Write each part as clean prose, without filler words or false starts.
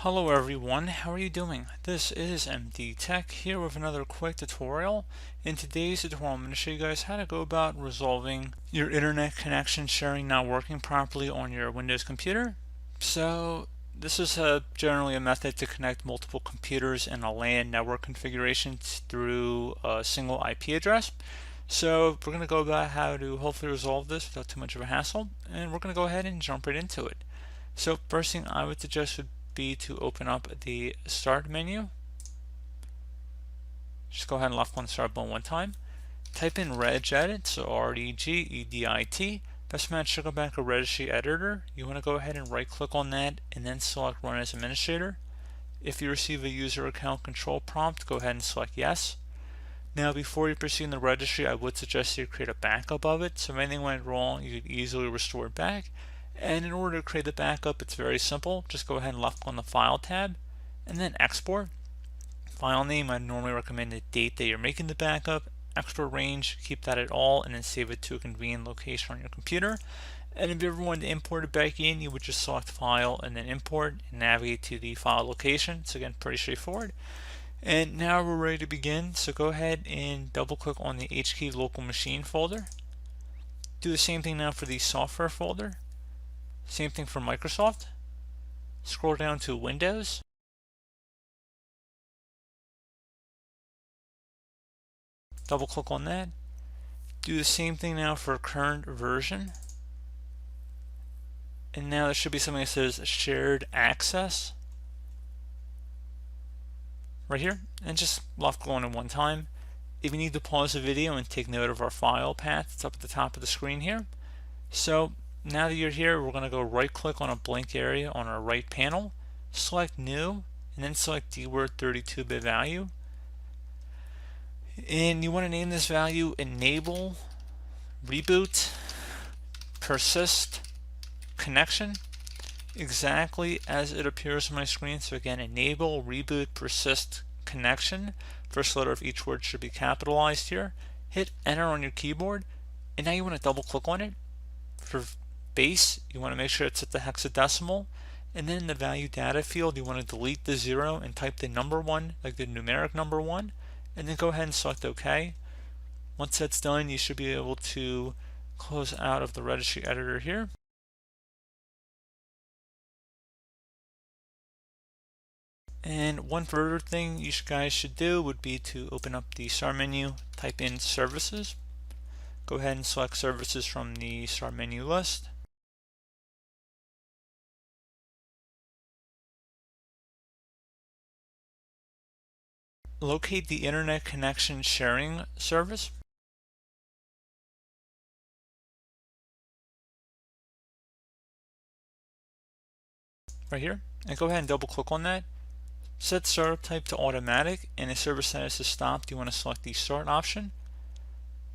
Hello everyone, how are you doing? This is MD Tech here with another quick tutorial. In today's tutorial, I'm going to show you guys how to go about resolving your internet connection sharing not working properly on your Windows computer. So this is generally a method to connect multiple computers in a LAN network configuration through a single IP address. So we're going to go about how to hopefully resolve this without too much of a hassle, and we're going to go ahead and jump right into it. So first thing I would suggest would be to open up the start menu. Just go ahead and left click on the start button one time. Type in regedit, so regedit. Best match to go back to registry editor. You want to go ahead and right click on that and then select run as administrator. If you receive a user account control prompt, go ahead and select yes. Now before you proceed in the registry, I would suggest you create a backup of it, so if anything went wrong you could easily restore it back. And in order to create the backup, it's very simple. Just go ahead and left click on the File tab and then Export. File name, I normally recommend the date that you're making the backup. Export range, keep that at all, and then save it to a convenient location on your computer. And if you ever wanted to import it back in, you would just select File and then Import and navigate to the file location. So again, pretty straightforward. And now we're ready to begin. So go ahead and double click on the HKey local machine folder. Do the same thing now for the software folder. Same thing for Microsoft. Scroll down to Windows. Double click on that. Do the same thing now for current version. And now there should be something that says shared access right here. And just left click on it one time. If you need to pause the video and take note of our file path, it's up at the top of the screen here. So now that you're here, we're going to go right click on a blank area on our right panel, select new, and then select dword 32-bit value. And you want to name this value enable reboot persist connection, exactly as it appears on my screen. So again, enable reboot persist connection. First letter of each word should be capitalized here. Hit enter on your keyboard, and now you want to double click on it. For base, you want to make sure it's at the hexadecimal, and then in the value data field you want to delete the 0 and type the number 1, like the numeric number 1, and then go ahead and select OK. Once that's done, you should be able to close out of the registry editor here. And one further thing you guys should do would be to open up the start menu, type in services. Go ahead and select services from the start menu list. Locate the internet connection sharing service. Right here, and go ahead and double click on that. Set startup type to automatic, and if service status is stopped, you want to select the start option.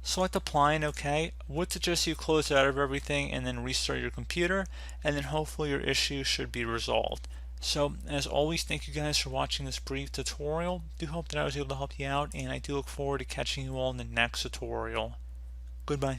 Select apply and OK. Would suggest you close out of everything and then restart your computer, and then hopefully your issue should be resolved. So as always, thank you guys for watching this brief tutorial. Do hope that I was able to help you out, and I do look forward to catching you all in the next tutorial. Goodbye.